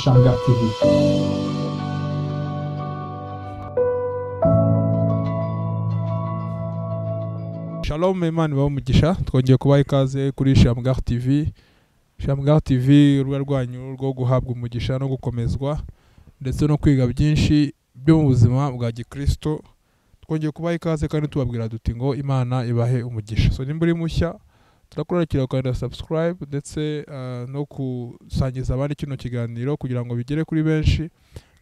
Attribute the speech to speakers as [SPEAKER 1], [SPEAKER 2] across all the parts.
[SPEAKER 1] Shamgar TV.
[SPEAKER 2] Shalom Imana bamugisha twongeye kubaha ikaze kuri Shamgar TV. Shamgar TV urubuga rwanyu rwo guhabwa umugisha no gukomezwa ndetse no kwiga byinshi byo mu buzima bwa Gikristo. Twongeye kubaha ikaze kandi tubabwira duti ngo Imana ibahe umugisha. So nimba uri mushya turakurarikira ukanda subscribe ndetse no kusangiza abandi kino kiganiro kugira ngo bigere kuri benshi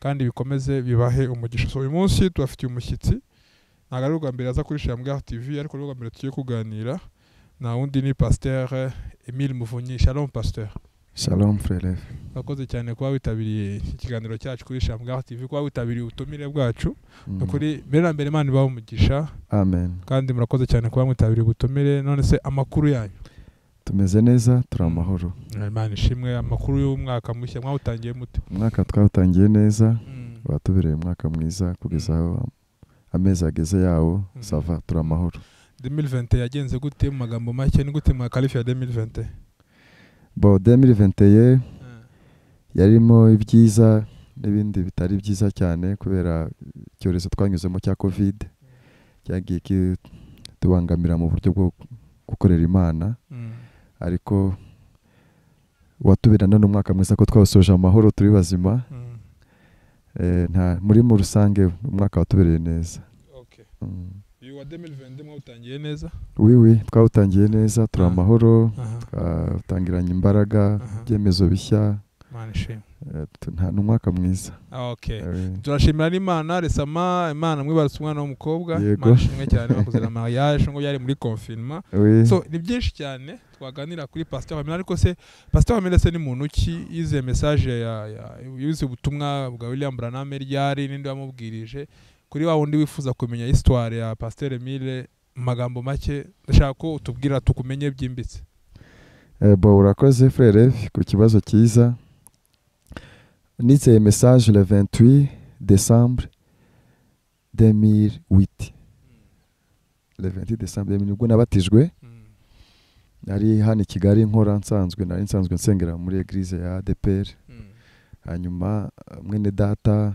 [SPEAKER 2] kandi bikomeze bibahe umugisha. So uyu munsi tubafitiye umushyitsi. Ntabwo ari ubwa mbere aza kuri Shamgar TV ariko ari ubwa mbere tugiye kuganira na wundi ni Pasteur Emile Muvunyi. Shalom Pasteur.
[SPEAKER 3] Shalom frère.
[SPEAKER 2] Bakoze cyane kuba witabiriye ikiganiro cyacu kuri Shamgar TV, kuba witabiriye ubutumire bwacu. Kuri mbere na mbere Imana ibahe umugisha.
[SPEAKER 3] Amen.
[SPEAKER 2] Kandi murakoze cyane kuba mwitabiriye ubutumire. None se amakuru yanyu?
[SPEAKER 3] Tumeze neza, turi amahoro.
[SPEAKER 2] Imana ishimwe. Amakuru y'umwaka mushya mwawutangiye mute?
[SPEAKER 3] Umwaka twawutangiye neza, watubereye umwaka mwiza kugeza aho amezi ageze yawo. Sava, turi amahoro.
[SPEAKER 2] 2020 yagenze gute mu magambo make? Ni gute mwakalifiya 2020?
[SPEAKER 3] Bo 2021 yarimo ibyiza n'ibindi bitari byiza cyane kubera icyorezo twanyuzemo cya Covid cyagiye kitubangamira mu buryo bwo gukorera Imana. Ariko watuberana n'umwaka mwiza ko twasoje amahoro turi bazima. Nta muri mu rusange umwaka watubereye neza.
[SPEAKER 2] Okay. Uyu wa 2020 mwawutangiye neza?
[SPEAKER 3] Oui, twawutangiye neza, turi amahoro, twatangiranye imbaraga, byemezo bishya.
[SPEAKER 2] Imana ishimwe.
[SPEAKER 3] Nta n'umwaka mwiza.
[SPEAKER 2] Okay. Turashimira n'Imana resama Imana mwibarutse umwana w'umukobwa. Imana ishimwe cyane bakoze na mariage ngo yari muri confinement. So ni byinshi cyane twaganira kuri Pasteur Emile. Ariko se Pasteur Emile se ni muntu ki yize message yuze ubutumwa bwa William Branham ryari ninde wamubwirije kuri wa wundi wifuza kumenya histoire ya Pasteur Emile magambo make ndashaka ko utubwira tukumenye byimbitse.
[SPEAKER 3] Bo urakoze frère ku kibazo cyiza. Nitse message le 28 décembre 2008. Le 28 décembre 2008 ubwo nabatijwe. Nari hano i Kigali nkora nari nsanzwe nsengera muri église ya ADPR. Hanyuma mwene data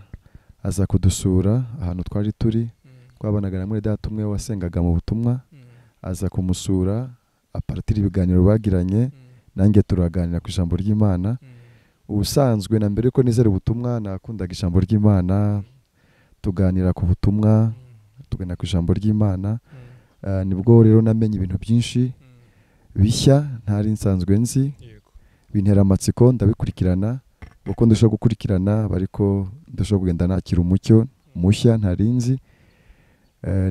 [SPEAKER 3] aza kudusura ahantu twari turi. Twabanaga na mwene data umwe wasengaga mu butumwa. Aza kumusura aparatira ibiganiro bagiranye. Nanjye turaganira ku ijambo ry'Imana. Ubusanzwe na mbere ko nizera ubutumwa nakundaga ijambo ry'Imana. Tuganira ku butumwa, tuganira ku ijambo ry'Imana. Nibwo rero namenye ibintu byinshi bishya ntari nsanzwe nzi. Bintera amatsiko ndabikurikirana. Uko ndushaho gukurikirana bariko ndushaho kugenda nakira umucyo mushya ntarinzi.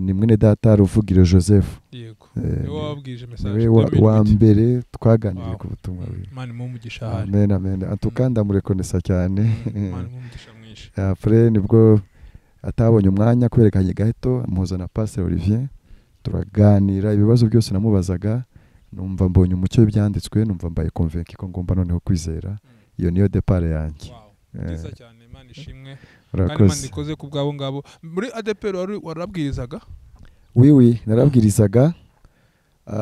[SPEAKER 3] Ni mwene data Ruvugiro Joseph.
[SPEAKER 2] Yego. Niwe wabwije message
[SPEAKER 3] wa mbere twaganiriye ku butumwa bwe.
[SPEAKER 2] Imana mumugisha hari.
[SPEAKER 3] Amen amen. Atukanda murekonesa cyane.
[SPEAKER 2] Imana mumugisha mwinshi.
[SPEAKER 3] Après nibwo atabonye umwanya kwerekanye gaheto amuhoza na Pasteur Olivier. Turaganira ibibazo byose namubazaga. Numva mbonye umucyo w'ibyanditswe, numva mbaye convaincu ko ngomba noneho kwizera. Iyo niyo départ yanjye.
[SPEAKER 2] Nziza cyane Imana ishimwe. Kandi Imana ikoze ku bwabo ngabo. Muri ADPR warabwirizaga?
[SPEAKER 3] Oui, narabwirizaga.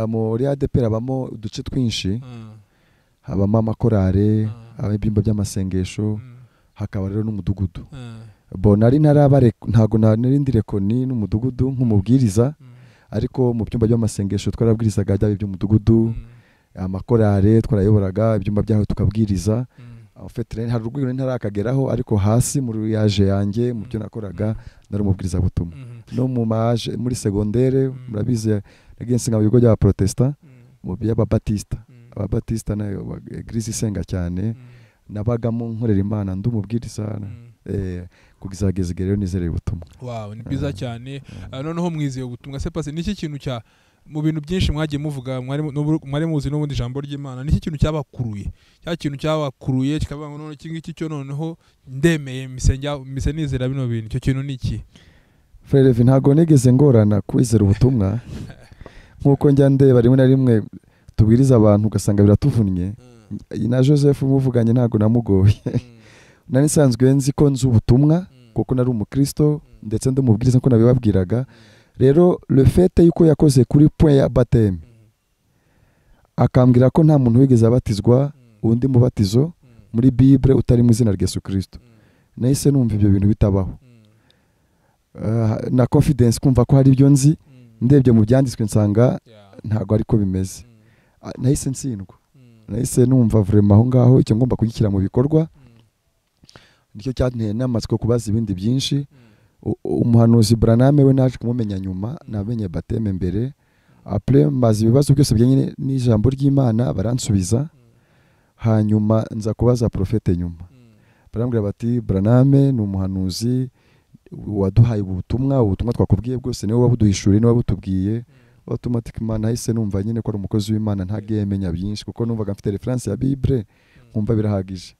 [SPEAKER 3] Muri ADPR abamo uduce twinshi. Habamo amakorale, ibyumba by'amasengesho, hakaba rero n'umudugudu. Bo nari ntago nari ndirekoni n'umudugudu nk'umubwiriza. Ariko mu byumba by'amasengesho twarabwirizaga byaba iby'umudugudu, amakorale twarayoboraga ibyumba byaho tukabwiriza. En fait hari urwego ntarakageraho ariko hasi muri yaje yanjye mu byo nakoraga nari umubwiriza butumwa. No mu maje muri secondaire murabize nagenze mu bigo bya Protestant mu by'Ababatista. Ababatista nayo eglise isenga cyane nabagamo nkorera Imana ndumubwiriza kugizageza rero nizereye ubutumwa.
[SPEAKER 2] Wow, ni byiza cyane. Noneho mwizeye ubutumwa se pase niki kintu cya mu bintu byinshi mwagiye muvuga mwari muzi n'ubundi jambo ry'Imana niki kintu cyabakuruye kikavuga ngo none kingiki cyo noneho ndemeye mise nizera bino bintu cyo kintu niki?
[SPEAKER 3] Frère ntago negeze ngorana kwizera ubutumwa nkuko njya ndeba rimwe na rimwe tubwiriza abantu ugasanga biratuvunnye. Na Joseph muvuganye ntago namugoye. Nari nsanzwe nzi ko nzi ubutumwa kuko nari umukristo ndetse ndumubwiriza ko nabibabwiraga. Rero le fait yuko yakoze kuri point ya baptême akambwira ko nta muntu wigeze abatizwa undi mubatizo muri Bible utari mu izina rya Yesu Kristo. Nahise numva ibyo bintu bitabaho. Na confidence kumva ko hari ibyo nzi, ndebye mu byanditswe nsanga ntago ariko bimeze. Nahise nsindwa. Nahise numva vraiment aho ngaho icyo ngomba kugikira mu bikorwa. Nicyo cyanteye n'amatsiko kubaza ibindi byinshi. Umuhanuzi Branham we naje kumumenya nyuma, namenye bateme mbere. Après maze ibibazo byose bijyanye n'ijambo ry'Imana baransubiza. Hanyuma nza kubaza profete nyuma. Barambwira bati Branham ni umuhanuzi waduhaye ubutumwa twakubwiye bwose niwe wabuduhishuriye niwe wabutubwiye. Automatically nahise numva nyine ko ari umukozi w'Imana ntagemenya byinshi kuko numvaga mfite reference ya Bible nkumva birahagije.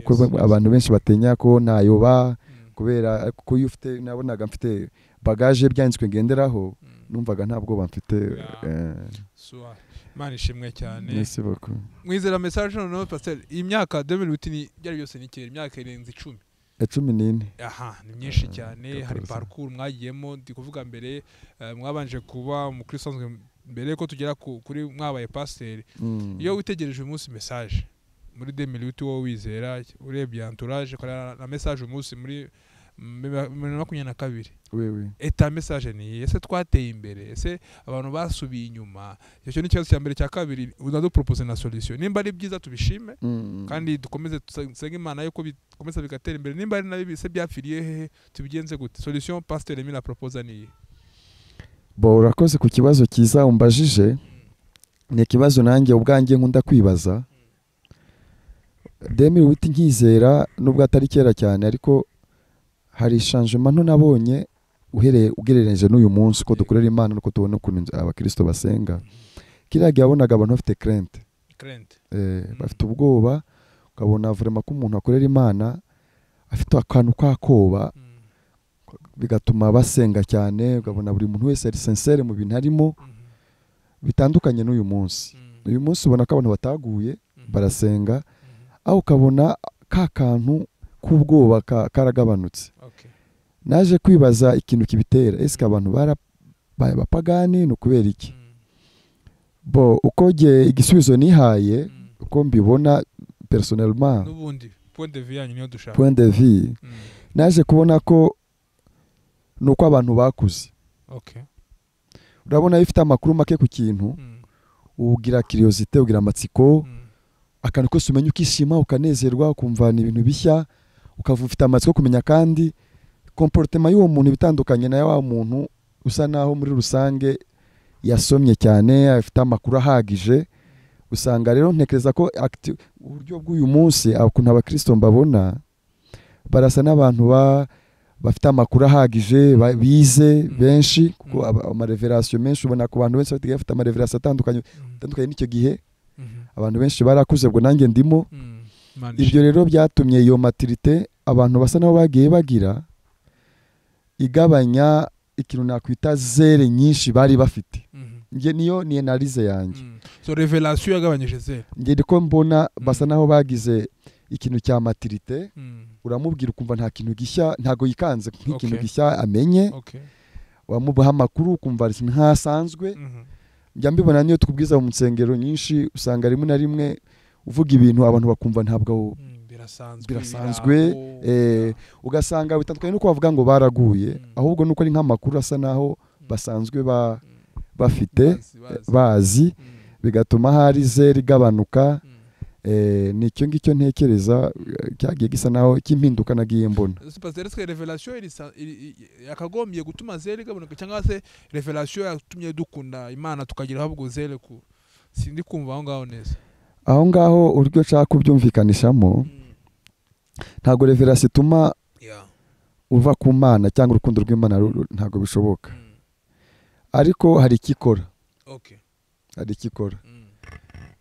[SPEAKER 3] Kuko abantu benshi batenya ko nayoba kubera ko iyo ufite nabonaga mfite bagage byanditswe ngenderaho numvaga nta bwoba mfite.
[SPEAKER 2] Imana ishimwe cyane.
[SPEAKER 3] Merci beaucoup.
[SPEAKER 2] Mwizera message no pastor imyaka 2008 byari byose ni kera imyaka irenze 10.
[SPEAKER 3] 14.
[SPEAKER 2] Aha ni myinshi cyane. Hari parcours mwagiyemo ndi kuvuga mbere mwabanje kuba umukristo mbere ko tugera kuri mwabaye pasteur. Iyo witegereje umunsi message muri 2008 wo wizera urebye entourage kora na message umunsi muri 2022.
[SPEAKER 3] Oui.
[SPEAKER 2] Eta message ni ese twateye imbere ese abantu basubiye inyuma. Icyo ni cyazo cya mbere cya kabiri uzazo propose na solution. Nimba ari byiza tubishime kandi dukomeze tusenge Imana yuko bikomeza bigatera imbere. Nimba ari nabi bise byafiriye hehe tubigenze gute? Solution pasteur Emile propose ni
[SPEAKER 3] bo urakoze ku kibazo kiza umbajije. Ni ikibazo nanjye ubwanjye nkunda kwibaza. 2008 nkizera nubwo atari kera cyane ariko hari changement nabonye ugereranije n'uyu munsi ko dukorera Imana nuko tubona ukuntu abakristo basenga. Kiragiye abonaga abantu bafite crainte. Bafite ubwoba ukabona vraiment ko umuntu akorera Imana afite akantu kakoba bigatuma basenga cyane ukabona buri muntu wese ari sincere mu bintu harimo bitandukanye n'uyu munsi. Uyu munsi ubona ko abantu bataguye barasenga aho ukabona ka kantu kubwoba karagabanutse. Naje kwibaza ikintu kibitera. Ese abantu bapagani no kubera iki? Bo uko je igisubizo nihaye uko mbibona personnellement
[SPEAKER 2] n'ubundi point de vue yanyu niyo dushaka.
[SPEAKER 3] Point de vue. Naje kubona ko nuko abantu bakuze. Urabona ifite amakuru make ku kintu ugira curiosité ugira amatsiko akantu kose umenya ukishima ukanezerwa ukumvana ibintu bishya ukavufita amatsiko kumenya kandi comportement y'uwo muntu bitandukanye na wa muntu usa naho muri rusange yasomye cyane afite amakuru ahagije. Usanga rero ntekereza ko uburyo bw'uyu munsi akuntu abakristo mbabona barasa n'abantu bafite amakuru ahagije bize benshi kuko ama revelation menshi ubona ku bantu benshi bafite ama revelation atandukanye n'icyo gihe abantu benshi barakuze bwo nanjye ndimo. Ibyo rero byatumye iyo maturité abantu basa naho bagiye bagira igabanya ikintu nakwita zere nyinshi bari bafite. Nge niyo ni analyse yanjye.
[SPEAKER 2] So revelation yagabanyije zere.
[SPEAKER 3] Nge ndiko mbona basa naho bagize ikintu cya maturité. Uramubwira ukumva nta kintu gishya ntago yikanze nk'ikintu gishya amenye. Wamubaha amakuru ukumva ari nkasanzwe. Njya mbibona niyo tukubwiza mu nsengero nyinshi usanga rimwe na rimwe uvuga ibintu abantu bakumva ntabwo birasanzwe. Ugasanga bitandukanye nuko bavuga ngo baraguye ahubwo nuko ari nk'amakuru asa naho basanzwe bafite bazi bigatuma hari zeri gabanuka. Nicyo ngicyo ntekereza cyagiye gisa naho kimpinduka nagiye mbona.
[SPEAKER 2] Pasteur est revelation yakagombye gutuma zeri gabanuka cyangwa se revelation yatumye dukunda Imana tukagira ahubwo zeri ku sindi kumva aho ngaho neza.
[SPEAKER 3] Aho ngaho uryo nshaka kubyumvikanishamo ntago revelation ituma uva ku Mana cyangwa urukundo rw'Imana ntago bishoboka. Ariko hari ikikora.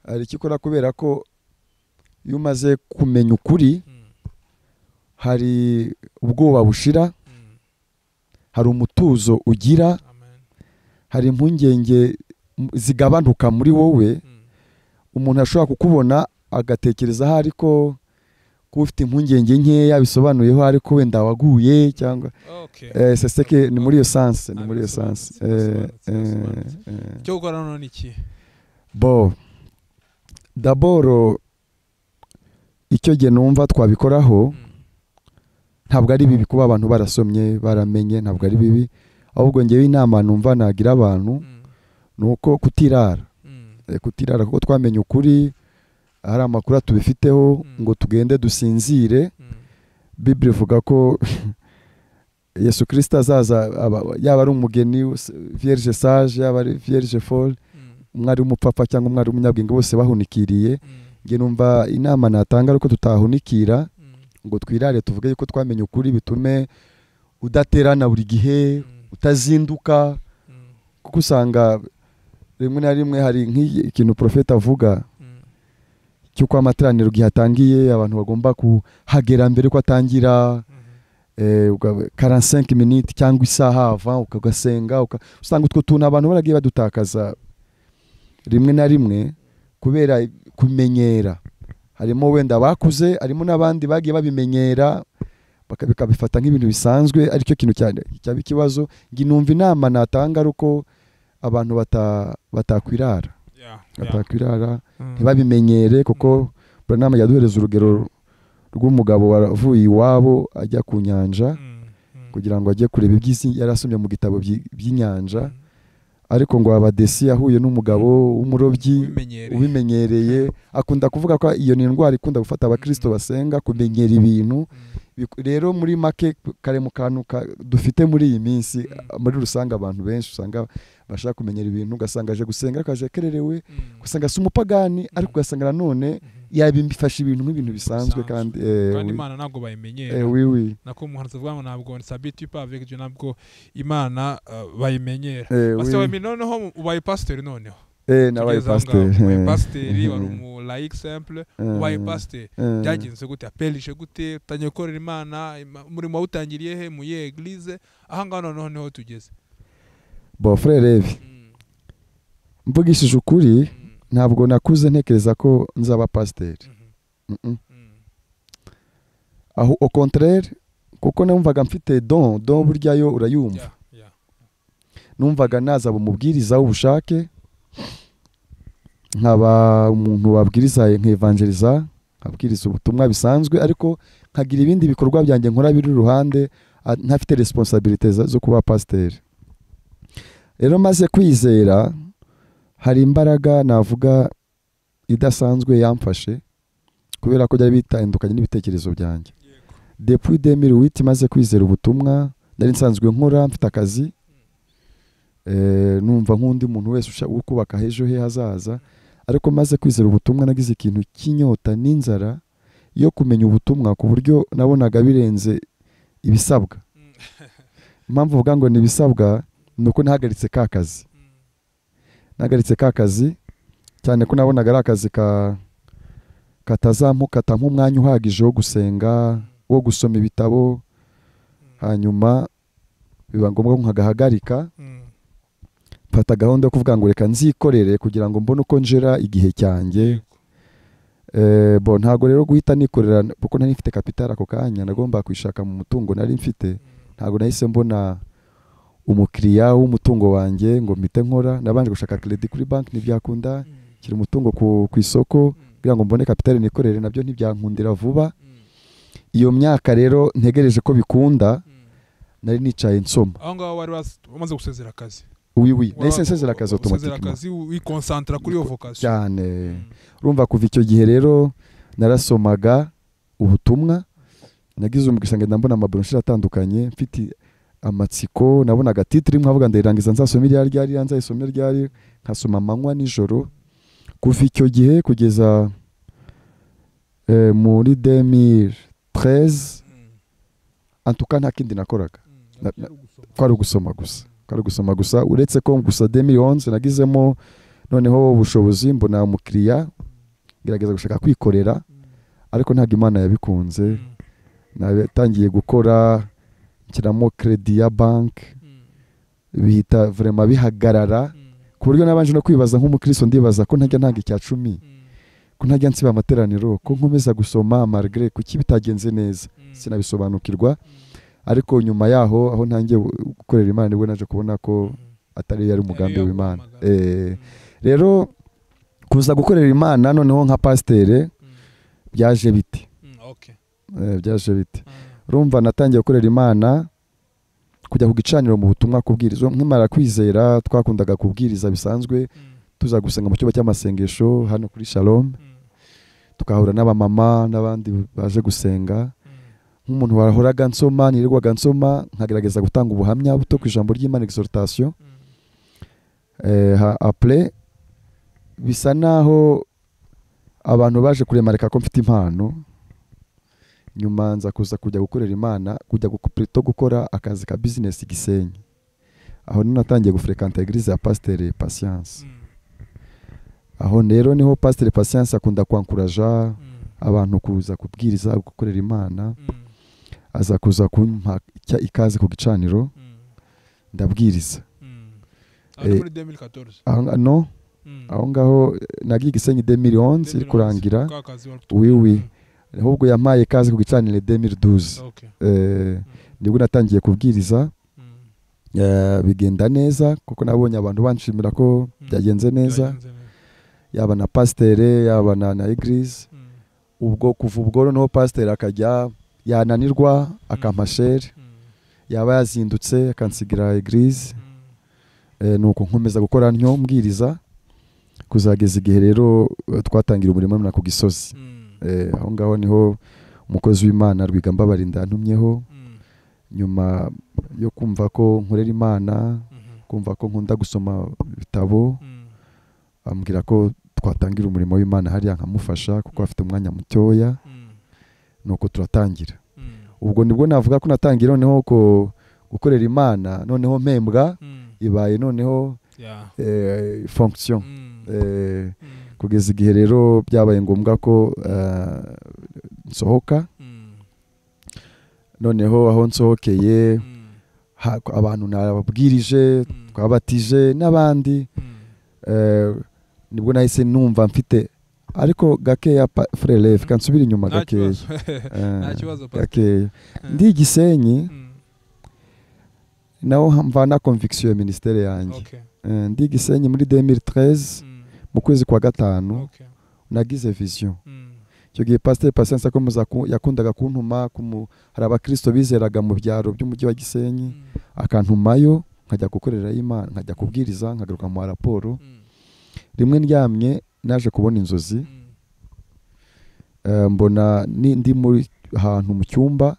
[SPEAKER 3] Hari ikikora kubera ko iyo umaze kumenya ukuri hari ubwoba bushira, hari umutuzo ugira, hari impungenge zigabanuka muri wowe. Umuntu ashobora kukubona agatekereza hari ko ufite impungenge nkeya bisobanuyeho ariko wenda waguye cyangwa c'est ni muri iyo sens
[SPEAKER 2] cyo gukora none iki.
[SPEAKER 3] Bo d'abord icyo gihe numva twabikoraho ntabwo ari bibi kuba abantu barasomye baramenye, ntabwo ari bibi, ahubwo ngewe inama numva nagira abantu nuko kutirara kuko twamenye ukuri, hari amakuru tubifiteho ngo tugende dusinzire. Bible ivuga ko Yesu Kristo azaza yaba ari umugeni vierge sage, yaba ari vierge folle, umwari w'umupfapfa cyangwa umwari w'umunyabwenge, bose bahunikiriye. Nge numva inama natanga ariko tutahunikira ngo twirare tuvuge yuko twamenye ukuri, bitume udaterana buri gihe, utazinduka, kuko usanga rimwe na rimwe hari nk'ikintu profeta avuga cyuko amateraniro gihatangiye abantu bagomba kuhagera mbere ko atangira 45 minutes cyangwa isaha avant ukagasenga, usanga utwo tuntu abantu baragiye badutakaza rimwe na rimwe kubera kumenyera. Harimo wenda bakuze, harimo n'abandi bagiye babimenyera bakabifata nk'ibintu bisanzwe, aricyo kintu cyane cyaba ikibazo. Nginumva inama natanga aruko abantu batakwirara batakwirara ntibabimenyere, kuko Branham yaduhereza urugero rw'umugabo wavuye iwabo ajya ku nyanja kugira ngo ajye kureba iby'isi, yarasomye mu gitabo by'inyanja, ariko ngo abadesi yahuye n'umugabo w'umurobyi ubimenyereye. Akunda kuvuga ko iyo ni indwara ikunda gufata abakristo basenga, kumenyera ibintu. Rero muri make kare mu kantu dufite muri iyi minsi, muri rusange abantu benshi usanga bashaka kumenyera ibintu, ugasanga aje gusenga akaje kererewe, ugasanga si umupagani, ariko ugasanga nanone yabifasha ibintu nk'ibintu bisanzwe, kandi
[SPEAKER 2] Imana ntabwo bayimenyera. Nako umuhanzi avuga ngo ntabwo sabiti pa avec Dieu, ntabwo Imana bayimenyera. Base wa noneho ubaye pasteur noneho.
[SPEAKER 3] Nabaye pasteur.
[SPEAKER 2] Ubaye pasteur, wari umu laïque simple, ubaye pasteur. Byagenze gute? Apelije gute? Utangiye gukorera Imana, umurimo wawutangiriye he mu église? Aha ngaho noneho tugeze.
[SPEAKER 3] Bon frère Evi, mvugishije ukuri ntabwo nakuze ntekereza ko nzaba pasteur. Aho au contraire, kuko numvaga mfite don burya yo urayumva. Numvaga nazaba umubwiriza w'ubushake, nkaba umuntu wabwiriza nk'evangeliza, abwiriza ubutumwa bisanzwe, ariko nkagira ibindi bikorwa byanjye nkora biri ruhande, ntafite responsabilité zo kuba pasteur. Rero maze kwizera hari imbaraga navuga idasanzwe yamfashe, kubera ko byari bitandukanye n'ibitekerezo byanjye. Depuis 2008 maze kwizera ubutumwa, nari nsanzwe nkora mfite akazi, numva nk'undi muntu wese ukubaka hejo he hazaza, ariko maze kwizera ubutumwa nagize ikintu cy'inyota n'inzara yo kumenya ubutumwa, ku buryo nabonaga birenze ibisabwa. Impamvu uvuga ngo ni ibisabwa nuko nahagaritse ka kazi. Nahagaritse ka kazi cyane ko nabonaga ari akazi katampa umwanya uhagije wo gusenga, wo gusoma ibitabo, hanyuma biba ngombwa ko nkagahagarika, mfata gahunda yo kuvuga ngo reka nzikorere kugira ngo mbone uko njera igihe cyanjye. Ntago rero guhita nikorera kuko nari mfite capital ako kanya, nagomba kwishaka mu mutungo nari mfite. Ntago nahise mbona umukiriya w'umutungo wanjye ngo mpite nkora, nabanje gushaka credit kuri bank ntibyakunda, kiri umutungo ku isoko kugira ngo mbone capital nikorere, nabyo ntibyankundira vuba. Iyo myaka rero ntegereje ko bikunda, nari nicaye nsoma.
[SPEAKER 2] Aho ngaho wari wamaze gusezera akazi?
[SPEAKER 3] Oui, nahise nsezera akazi
[SPEAKER 2] automatiquement. Gusezera akazi wikonsantra kuri iyo vocation
[SPEAKER 3] cyane. Urumva kuva icyo gihe rero narasomaga ubutumwa, nagize umugisha ngenda mbona amabronchire atandukanye, mfite amatsiko, nabonaga titre imwe avuga ndayirangiza nzasoma ryari nzayisomera ryari, nkasoma amanywa nijoro. Kuva icyo gihe kugeza muri 2013 antuka nta kindi nakoraga, kwari gusoma gusa, uretse ko gusa 2011 nagizemo noneho ubushobozi, mbona umukiriya gerageza gushaka kwikorera, ariko ntabwo Imana yabikunze. Natangiye gukora nshyiramo credit ya bank, bihita vraiment bihagarara, ku buryo nabanje no kwibaza nk'umukristo, ndibaza ko ntajya ntanga icya 10, ko ntajya nsiba amateraniro, ko nkomeza gusoma malgré kuki bitagenze neza, sinabisobanukirwa. Ariko nyuma yaho aho ntangiye gukorera Imana nibwo naje kubona ko atari yari umugambi w'Imana. Rero kuza gukorera Imana noneho nka pasteur byaje bite.
[SPEAKER 2] Okay.
[SPEAKER 3] Byaje bite. Urumva natangiye gukorera Imana kujya ku gicaniro mu butumwa kubwiriza. Nkimara kwizera twakundaga kubwiriza bisanzwe, tuza gusenga mu cyumba cy'amasengesho hano kuri Shalom, tukahura n'abamama n'abandi baje gusenga. Nk'umuntu wahoraga nsoma, nirirwaga nsoma, nkagerageza gutanga ubuhamya buto ku ijambo ry'Imana, exhortation. Après bisa naho abantu baje kuremareka ko mfite impano, nyuma nza kuza kujya gukorera Imana, kujya gukora akazi ka business Gisenyi. Aho natangiye gufrequenter eglise ya Pasteur Patience. Aho rero niho Pasteur Patience akunda kwankuraja abantu kuza kubwiriza, gukorera Imana. Aza kuza kumpa ikaze ku gicaniro, ndabwiriza.
[SPEAKER 2] Muri 2014.
[SPEAKER 3] No, aho ngaho nagiye Gisenyi 2011 iri kurangira. Oui. Ahubwo yampaye ikaze ku gicaniro 2012. Nibwo natangiye kubwiriza. Bigenda neza kuko nabonye abantu banshimira ko byagenze neza, yaba na pasteur yaba na eglise. Ubwo kuva ubwo no pasteur akajya yananirwa akampashere, yaba yazindutse akansigira eglise. Nuko nkomeza gukora ntyo mbwiriza kuzageza igihe rero twatangira umurimo na ku Gisozi. Aho ngaho niho umukozi w'Imana Rwigamba Barinda ntumyeho, nyuma yo kumva ko nkorera Imana, kumva ko nkunda gusoma ibitabo, ambwira ko twatangira umurimo w'Imana hariya nkamufasha kuko afite umwanya mutoya. Nuko turatangira. Ubwo nibwo navuga ko natangira noneho ko gukorera Imana, noneho mpembwa ibaye noneho fonction. Kugeza igihe rero byabaye ngombwa ko nsohoka. Noneho aho nsohokeye abantu nababwirije, twabatije n'abandi. Nibwo nahise numva mfite ariko gakeya frere kansubira inyuma gakeya.
[SPEAKER 2] Nta kibazo
[SPEAKER 3] gakeya. Ndi Gisenyi naho mvana conviction ya ministere yanjye. Ndi Gisenyi muri 2013 mu kwezi kwa gatanu. Nagize vision. Icyo gihe Pasteur Patience akomeza yakundaga kuntuma hari abakristo bizeraga mu byaro by'umujyi wa Gisenyi, akantumayo nkajya gukorera Imana, nkajya kubwiriza, nkagaruka mu raporo. Rimwe ndyamye naje kubona inzozi. Mbona ndi muri ahantu mu cyumba,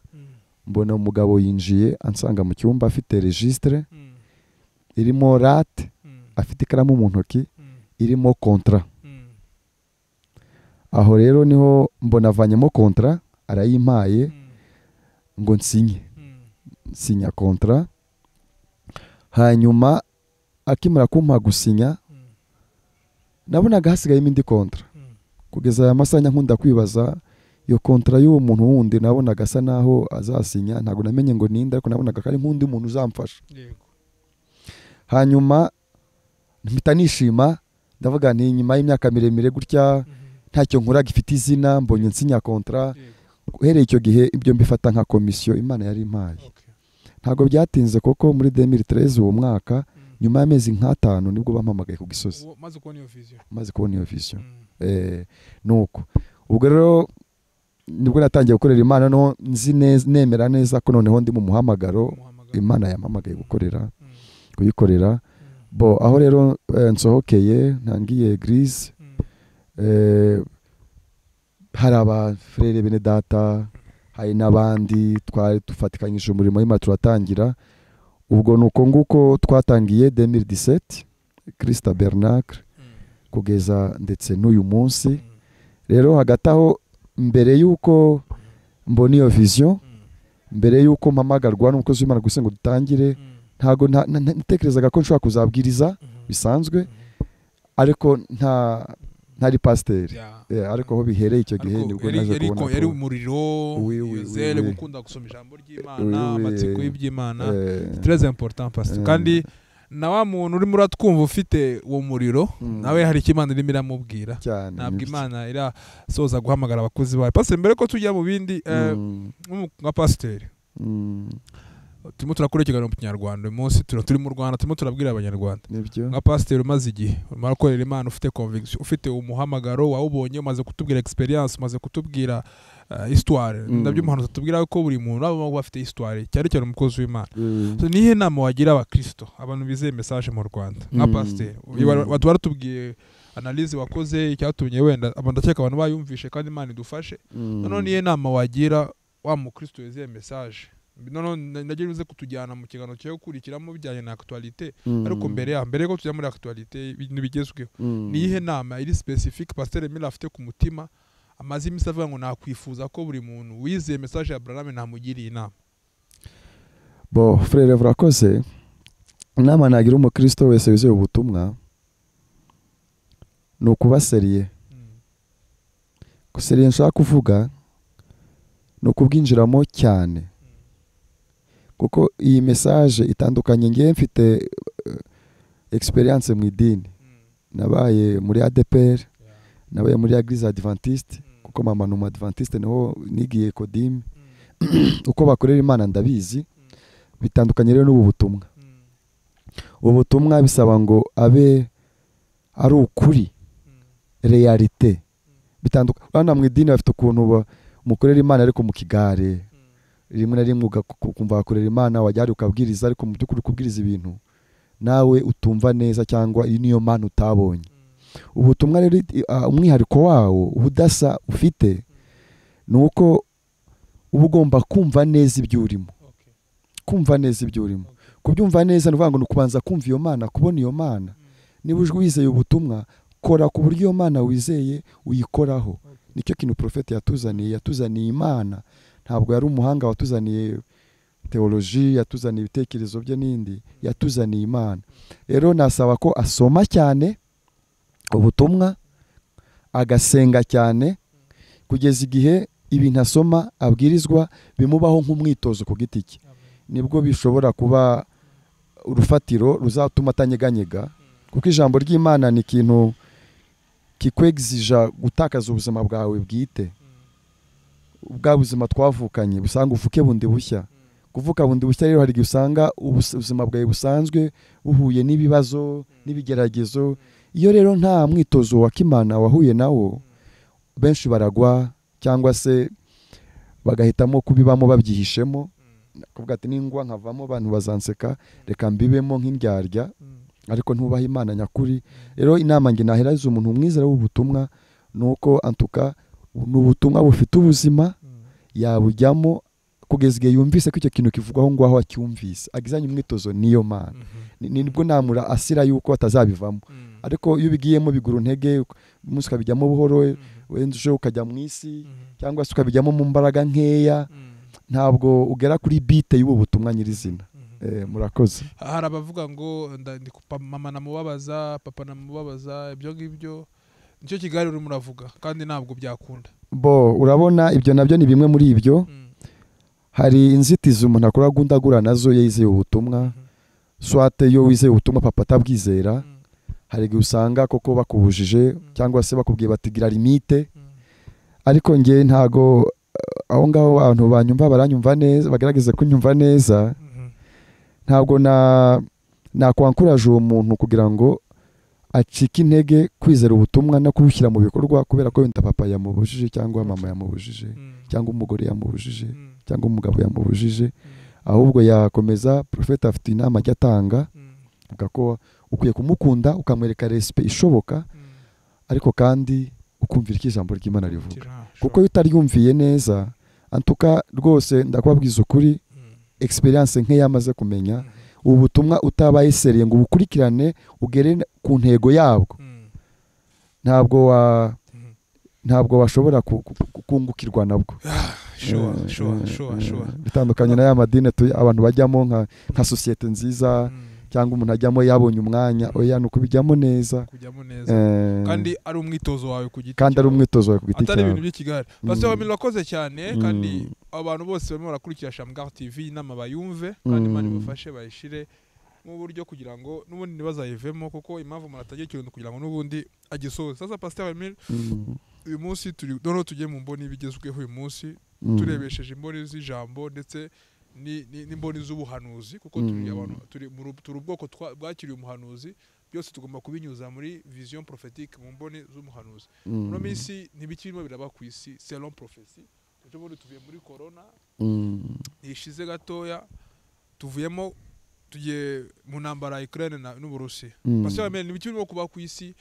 [SPEAKER 3] mbona umugabo yinjiye ansanga mu cyumba afite registre irimo rate, afite ikaramu mu ntoki irimo contrat. Aho rero niho mbona avanyemo contrat, arayimpaye ngo nsinye. Sinya contrat. Hanyuma akimara kumpa gusinya, nabonaga hasigayemo indi contrat. Kugeza aya masanya nkunda kwibaza iyo contrat y'uwo muntu wundi nabonaga asa naho azasinya, ntago namenye ngo ninde, ariko nabonaga kari nk'undi muntu uzamfasha. Hanyuma mpita nishima, ndavuga nti nyuma y'imyaka miremire gutya ntacyo nkora gifite izina, mbonye nsinya contrat. Uhereye icyo gihe ibyo mbifata nka komisiyo Imana yari impaye. Ntago byatinze koko muri 2013 uwo mwaka, nyuma y'amezi nk'atanu nibwo bampamagaye ku Gisozi. Maze kubona iyo vision. Nuko ubwo rero nibwo natangiye gukorera Imana, no nzi nemera neza ko noneho ndi mu muhamagaro Imana yampamagaye gukorera kuyikorera. Aho rero nsohokeye ntangiye eglise. Hari abafrere bene data, hari n'abandi twari dufatikanyije umurimo w'Imana turatangira. Ubwo nuko nguko twatangiye 2017 Christa Bernacle kugeza ndetse n'uyu munsi. Rero hagati aho, mbere yuko mbona iyo vision, mbere yuko mpamagarwa n'umukozi w'Imana gusenga dutangire, ntago ntekerezaga ko nshobora kuzabwiriza bisanzwe, ariko ntari pasteur. Ariko aho bihereye icyo gihe nibwo naje kubona ko
[SPEAKER 2] yari umuriro, yizere gukunda gusoma ijambo ry'Imana, amatsiko y'iby'Imana. Très important pasteur. Kandi na wa muntu uri muri twumva ufite uwo muriro, nawe hari ikimana irimo iramubwira. Ntabwo Imana irasoza guhamagara abakozi bayo. Pasteur, mbere ko tujya mu bindi nka pasteur, turimo turakora ikiganiro mu Kinyarwanda uyu munsi turi mu Rwanda turimo turabwira abanyarwanda
[SPEAKER 3] nibyo
[SPEAKER 2] nka pasteur umaze igihe marakorera Imana ufite conviction ufite umuhamagaro wawubonye umaze kutubwira experience umaze kutubwira histoire ndabyo umuhanuzi atubwira ko buri muntu aba afite histoire cyane cyane umukozi w'Imana so nihe nama wagira abakristo abantu bizeye message mu Rwanda nka pasteur watu baratubwiye analyse wakoze icyatumye wenda ndakeka abantu bayumvishe kandi Imana idufashe none nihe nama wagira wa mukristo yizeye message none ndagira uze kutujyana mu kiganiro cyo gukurikiramo bijyanye na actualité ariko mbere ko tujya muri actualité ibintu bigezweho nihe nama iri specific pasteur Emile afite ku mutima amazi imisi avuga ngo nakwifuza ko buri muntu wizeye message ya Abraham ntamugiriye inama
[SPEAKER 3] bo frere vrakoze inama nagira umukristo wese wizeye ubutumwa no kuba seriye seriye nshaka kuvuga no kubwinjiramo cyane kuko iyi message itandukanye ngiye mfite experience mu idini nabaye muri ADPR nabaye muri Eglise Adventiste kuko mama no Adventiste niho nigiye Kodim uko bakorera Imana ndabizi bitandukanye rero n'ubu butumwa ubutumwa bisaba ngo abe ari ukuri realite bitandukanye mu idini bafite ukuntu mukorera Imana ariko mu kigare rimwe na rimwe ukumva bakorera Imana wajya ukabwiriza ariko mu by'ukuri kubwiriza ibintu nawe utumva neza cyangwa niyo Mana utabonye ubutumwa rero umwihariko wawo ubudasa ufite nuko uba ugomba kumva neza ibyo urimo kumva neza ibyo urimo kubyumva neza nuvuga ngo nukubanza kumva iyo Mana kubona iyo Mana niba uje wizeye ubutumwa kora ku buryo iyo Mana wizeye uyikoraho nicyo kintu profete yatuzaniye Imana ntabwo yari umuhanga watuzaniye teoloji yatuzaniye ibitekerezo bye n'indi yatuzaniye Imana rero nasaba ko asoma cyane ubutumwa agasenga cyane kugeza igihe ibintu asoma abwirizwa bimubaho nk'umwitozo ku giti cye nibwo bishobora kuba urufatiro ruzatuma atanyeganyega kuko ijambo ry'Imana ni ikintu kikwegizija gutakaza ubuzima bwawe bwite ubwa buzima twavukanye busanga uvuke bundi bushya kuvuka bundi bushya rero hari igihe usanga ubuzima bwawe busanzwe buhuye n'ibibazo n'ibigeragezo iyo rero nta mwitozo wa kimana wahuye nawo benshi baragwa cyangwa se bagahitamo kubibamo babyihishemo kuvuga ati ningwa nkavamo abantu bazanseka reka mbibemo nk'indyarya ariko ntubaha Imana nyakuri rero inama nge naheraza umuntu umwizera w'ubutumwa nuko antuka n'ubutumwa bufite ubuzima yabujyamo kugeza igihe yumvise ko icyo kintu kivugwaho ngo aho acyumvise agizanye umwitozo niyo Mana nibwo namura asira yuko atazabivamo ariko iyo bigiyemo biguru ntege umunsi ukabijyamo buhoro wenda ukajya mu isi cyangwa se ukabijyamo mu mbaraga nkeya ntabwo ugera kuri bite y'ubu butumwa nyirizina murakoze
[SPEAKER 2] hari abavuga ngo mama namubabaza papa namubabaza ibyo ngibyo nicyo kigali urimo uravuga kandi ntabwo byakunda
[SPEAKER 3] bo urabona ibyo nabyo ni bimwe muri ibyo hari inzitizi umuntu akora gundagura nazo yizeye ubutumwa swate yo wizeye ubutumwa papa atabwizera hari igihe usanga koko bakubujije cyangwa se bakubwiye batigira limite ariko nge ntago aho ngaho abantu banyumva baranyumva neza bagerageze kunyumva neza ntabwo nakwankuraje uwo muntu kugira ngo acika intege kwizera ubutumwa no kubushyira mu bikorwa kubera ko wenda papa yamubujije cyangwa mama yamubujije cyangwa umugore yamubujije cyangwa umugabo yamubujije ahubwo yakomeza profeta afite inama ajya atanga ko ukwiye kumukunda ukamwereka respect ishoboka ariko kandi ukumvira iki ijambo ry'Imana rivuga kuko iyo utaryumviye neza antuka rwose ndakubabwiza ukuri experience nke yamaze kumenya ubu butumwa utabaye seriye ngo ubukurikirane ugere ku ntego yabwo ntabwo bashobora kungukirwa nabwo bitandukanye na ya madine abantu bajyamo nka societe nziza cyangwa umuntu ajyamo yabonye umwanya oya nuko bijyamo neza
[SPEAKER 2] kandi ari umwitozo wawe ku giti
[SPEAKER 3] atari
[SPEAKER 2] ibintu by'ikigare Pastor Emile wakoze cyane kandi abantu bose barimo barakurikira Shamgar TV inama bayumve kandi Imana ibafashe bayishire mu buryo kugira ngo n'ubundi ntibazayivemo kuko impamvu muratagiye ikintu kugira ngo n'ubundi agisoze sasa Pastor Emile uyu munsi tugiye mu mboni bigezweho uyu munsi turebesheje imboni z'ijambo ndetse n'imboni z'ubuhanuzi kuko turi abantu turi ubwoko bwakiriye umuhanuzi byose tugomba kubinyuza muri vision prophétique mu mboni z'umuhanuzi. Muri minsi ntibikirimo biraba ku isi selon prophétie. Ejo tuvuye muri corona ishize gatoya tuvuyemo tugiye mu ntambara ya Ukraine n'Uburusiya. Parce que ntibikirimo kuba ku isi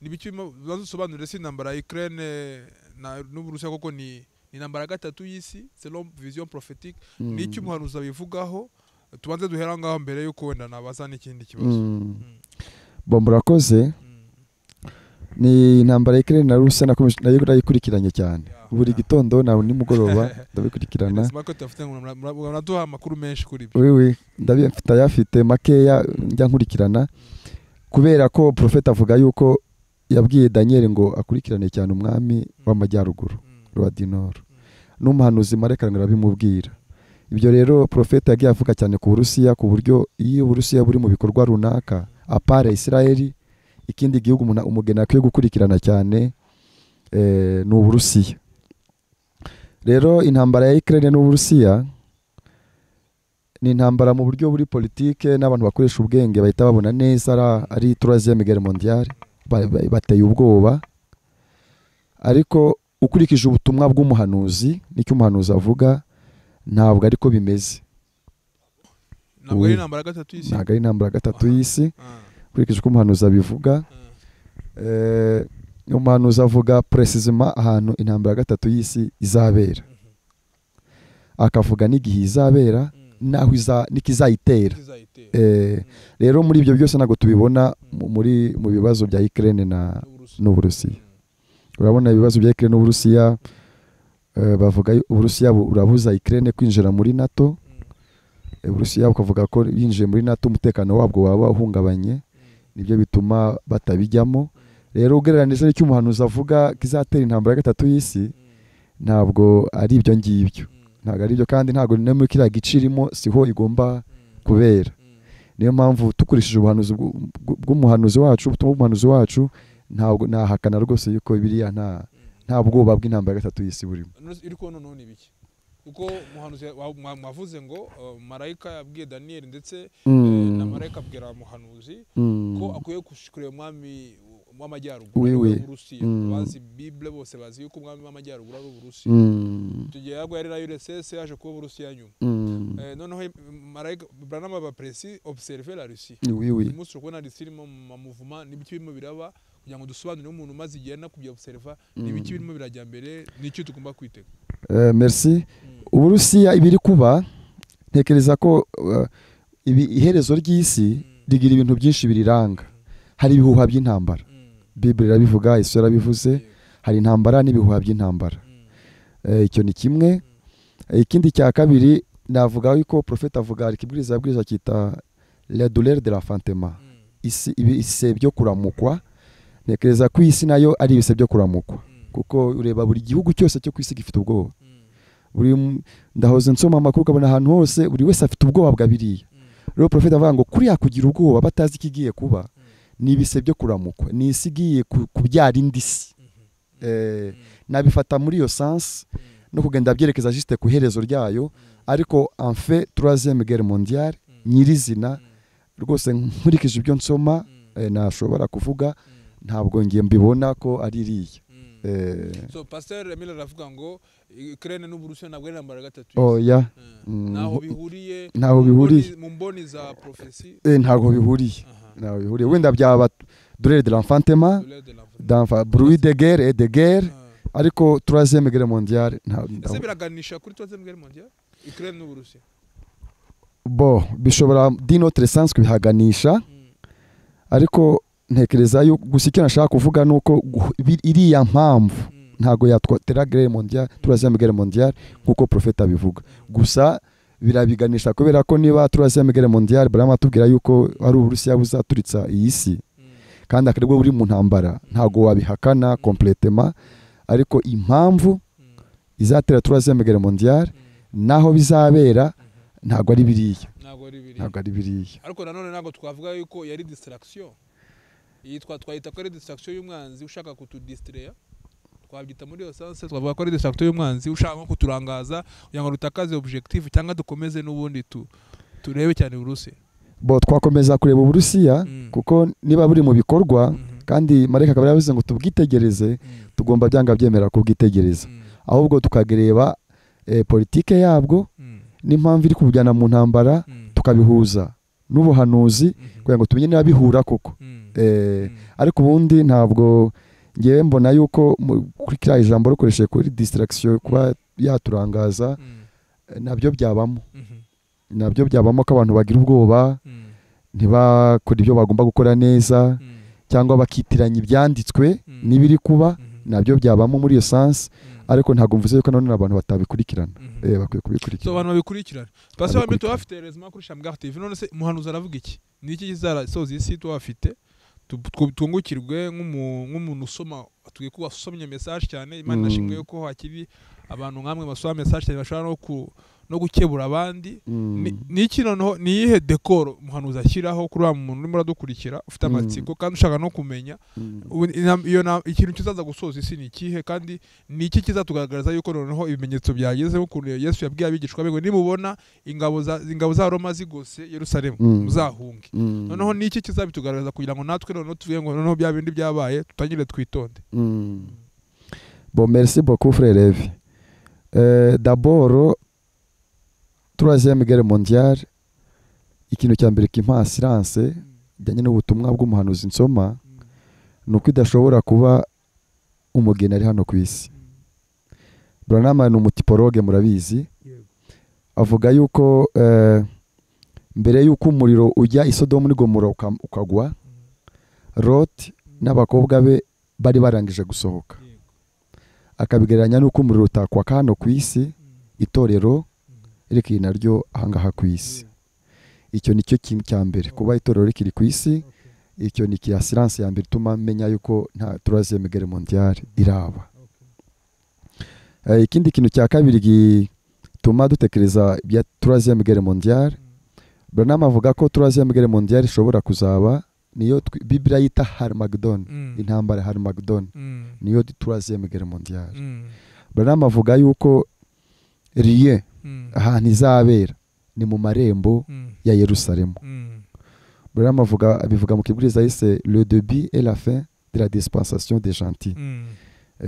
[SPEAKER 2] nibikirimo bazosobanurira si ntambara ya Ukraine n'Uburusiya koko ni intambara gatatu y'isi selon vision prophétique. Ni iki umuhanuzi abivugaho tubanze duhera ngaho mbere yuko wenda nabaza n'ikindi kibazo.
[SPEAKER 3] Murakoze. Ni intambara ya Ukraine na Rusiya nayo ndayikurikiranye cyane buri gitondo na nimugoroba ndabikurikirana.
[SPEAKER 2] Smako tafite muraduha amakuru menshi kuri byo.
[SPEAKER 3] Oui ndabifite makeya njya nkurikirana kubera ko profeta avuga yuko yabwiye Daniel ngo akurikirane cyane umwami w'amajyaruguru roi du Nord n'umuhanuzi Mareka arabimubwira. Ibyo rero profeta yagiye avuga cyane ku Burusiya ku buryo iyo Burusiya buri mu bikorwa runaka apare Israeli ikindi gihugu umugena akwiye gukurikirana cyane ni Uburusiya. Rero intambara ya Ukraine n'Uburusiya ni intambara mu buryo buri politike n'abantu bakoresha ubwenge bahita babona neza ari troisième guerre mondiale bateye ubwoba. Ariko ukurikije ubutumwa bw'umuhanuzi n'icyo umuhanuzi avuga ntabwo ariko bimeze.
[SPEAKER 2] Ntabwo ari intambara gatatu y'isi.
[SPEAKER 3] Ntabwo ari intambara gatatu y'isi ukurikije uko umuhanuzi abivuga. Umuhanuzi avuga precisement ahantu intambara gatatu y'isi izabera, akavuga n'igihe izabera naho n'ikizayitera. Rero muri ibyo byose ntabwo tubibona mu bibazo bya Ukraine n'Uburusiya. Urabona ibibazo bya Ukraine n'Uburusiya bavuga Uburusiya burabuza Ukraine kwinjira muri NATO. Uburusiya bukavuga ko yinjiye muri NATO umutekano wabwo waba uhungabanye, nibyo bituma batabijyamo. Rero ugereranije n'icyo umuhanuzi avuga kizatera intambara gatatu y'isi ntabwo ari ibyo ngibyo. Ntabwo ari byo kandi ntabwo no muri kiriya gicirimo siho igomba kubera. Niyo mpamvu tukurishije ubuhanuzi bw'umuhanuzi wacu, ubutumwa bw'umuhanuzi wacu ntabwo nahakana rwose yuko biriya nta bwoba bw'intambara gatatu y'isi burimo.
[SPEAKER 2] Iriko none ibiki uko muhanuzi mwavuze ngo marayika yabwiye Daniel ndetse na marayika abwira umuhanuzi ko akwiye kureba umwami w'amajyaruguru w'Uburusiya. Bazi Bible bose bazi yuko umwami w'amajyaruguru ari Uburusiya. Tugiye yagwa yari na URSS yaje kuba Uburusiya nyuma. Noneho marayika Branham aba précis observer la Russie. Umunsi ukubona risirimo mu mouvement n'ibiki birimo biraba kugira ngo dusobanurire umuntu maze igihe na kubya observer n'ibiki birimo birajya mbere n'icyo tugomba kwitega.
[SPEAKER 3] Merci. Uburusiya ibiri kuba ntekereza ko iherezo ry'isi rigira ibintu byinshi biriranga. Hari ibihuha by'intambara, Bible irabivuga, Yesu yarabivuze, hari intambara n'ibihuha by'intambara. Icyo ni kimwe. Ikindi cya kabiri navuga yuko profeta avuga ikibwiriza yabwiriza kita la douleur de l'enfantement. Ibise byo kuramukwa. Ntekereza ko isi nayo ari ibise byo kuramukwa kuko ureba buri gihugu cyose cyo kwisi gifite ubwoba. Ndahoze nsoma amakuru kabona ahantu hose buri wese afite ubwoba bwa biriya. Rero profeta avuga ngo kuri yakugira ubwoba batazi ikigiye kuba ni ibise byo kuramukwa, ni isi igiye kubyara indisi. Nabifata muri iyo sens no kugenda byerekeza juste ku herezo ryayo. Ariko en fait troisième guerre mondiale nyirizina rwose nkurikije ibyo nsoma nashobora kuvuga ntabwo ngiye mbibona ko ari iriya.
[SPEAKER 2] So Pasteur Emile aravuga ngo Ukraine n'Uburusiya ntabwo ari intambara gatatu.
[SPEAKER 3] Oya.
[SPEAKER 2] Ntaho bihuriye mu mboni za prophétie.
[SPEAKER 3] Ntago bihuriye. Ntaho bihuriye. Wenda byaba douleur de l'enfantement, bruit de guerre et de guerre. Ariko troisième guerre mondiale
[SPEAKER 2] ese biraganisha kuri troisième guerre mondiale Ukraine n'Uburusiya.
[SPEAKER 3] Bishobora d'une autre sens kubihaganisha. Ariko ntekereza yo gusa icyo nashaka kuvuga nuko iriya mpamvu ntago yatwatera guerre mondiale, troisième guerre mondiale nkuko profeta bivuga. Gusa birabiganisha kubera ko niba troisième guerre mondiale barama tubwira yuko ari Uburusiya buzaturitsa iyi si kandi akaribwo buri mu ntambara ntago wabihakana complètement. Ariko impamvu izatera troisième guerre mondiale naho bizabera ntago ari biriya. Ntago ari biriya.
[SPEAKER 2] Ariko nanone ntago twavuga yuko yari distraction. Twahita ko ari distraction y'umwanzi ushaka kutudistraire twabyita muri iyo sense twavuga ko ari distraction y'umwanzi ushaka nko kuturangaza kugira ngo rutakaze objective cyangwa dukomeze n'ubundi turebe cyane Uburusiya.
[SPEAKER 3] Bo twakomeza kureba Uburusiya kuko niba buri mu bikorwa kandi Mareka akaba yavuze ngo tubwitegereze tugomba byanga byemera kubwitegereza ahubwo tukagereba politike yabwo n'impamvu iri kubujyana mu ntambara tukabihuza n'ubuhanuzi kugira ngo tumenye niba bihura koko. Ariko ubundi ntabwo ngewe mbona yuko kuri kiriya ijambo rukoresheje kuri distraction kuba yaturangaza nabyo byabamo ko abantu bagira ubwoba ntibakora ibyo bagomba gukora neza cyangwa bakitiranya ibyanditswe n'ibiri kuba nabyo byabamo muri iyo sense ariko ntabwo mvuze yuko none abantu batabikurikirana bakwiye kubikurikirana.
[SPEAKER 2] So abantu babikurikirana twasaba mbe tubafite rezima kuri Shamgar TV none se muhanuzi aravuga iki niki kizasoza isi tubafite tungukirwe nk'umuntu usoma tugiye kuba usomye message cyane Imana nashimwe yuko hakiri abantu nkamwe basoma message cyane bashobora no gukebura abandi niki noneho niyihe decor muhanuzi ashyiraho kuri wa muntu urimo radukurikira ufite amatsiko kandi ushaka no kumenya iyo ikintu kizaza gusoza isi ni ikihe kandi niki kizatugaragariza yuko noneho ibimenyetso byageze nk'ukuntu Yesu yabwiye abigishwa be ngo nimubona ingabo za Roma zigose Yerusalemu muzahunge noneho niki kizabitugaragariza kugira ngo natwe noneho tuvuge ngo noneho bya bindi byabaye tutangire twitonde.
[SPEAKER 3] Bon merci beaucoup frère Levi. D'abord Troisième guerre mondiale ikintu cya mbere kimpa assurance bijyanye n'ubutumwa bw'umuhanuzi nsoma nuko idashobora kuba umugeni ari hano ku isi. Branham ni umutipologue murabizi avuga yuko mbere yuko umuriro ujya i Sodomu n'i Gomora ukagwa Lot n'abakobwa be bari barangije gusohoka akabigereranya nuko umuriro utakwa hano ku isi itorero rikiri naryo ahangaha ku isi. Icyo nicyo kintu cya mbere kuba itorero rikiri ku isi icyo ni ki assurance ya mbere tuma menya yuko nta troisième guerre mondiale iraba. Ikindi kintu cya kabiri gituma dutekereza bya troisième guerre mondiale Branham avuga ko troisième guerre mondiale ishobora kuzaba niyo Biblia yita Harmagedon intambara Harmagedon niyo troisième guerre mondiale. Branham avuga yuko rien ahantu izabera ni mu marembo ya Yerusalemu. Branham abivuga mu kibwiriza yise le début et la fin de la dispensation des gentils.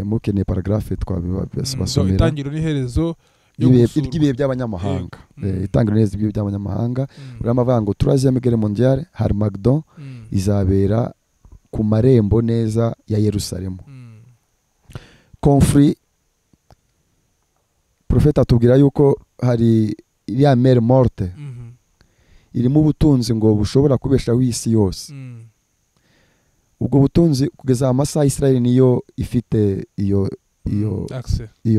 [SPEAKER 3] Mukene paragraphe twabasomera
[SPEAKER 2] itangiro n'iherezo
[SPEAKER 3] y'ibihe by'abanyamahanga itangiro n'iherezo y'ibihe by'abanyamahanga. Branham avuga ngo troisième guerre mondiale Harmagedon izabera ku marembo neza ya Yerusalemu. Conflit Profeta atubwira yuko hari iriya mer morte irimo ubutunzi ngo bushobora kubeshaho isi yose. Ubwo butunzi kugeza amasaha Israel niyo ifite iyo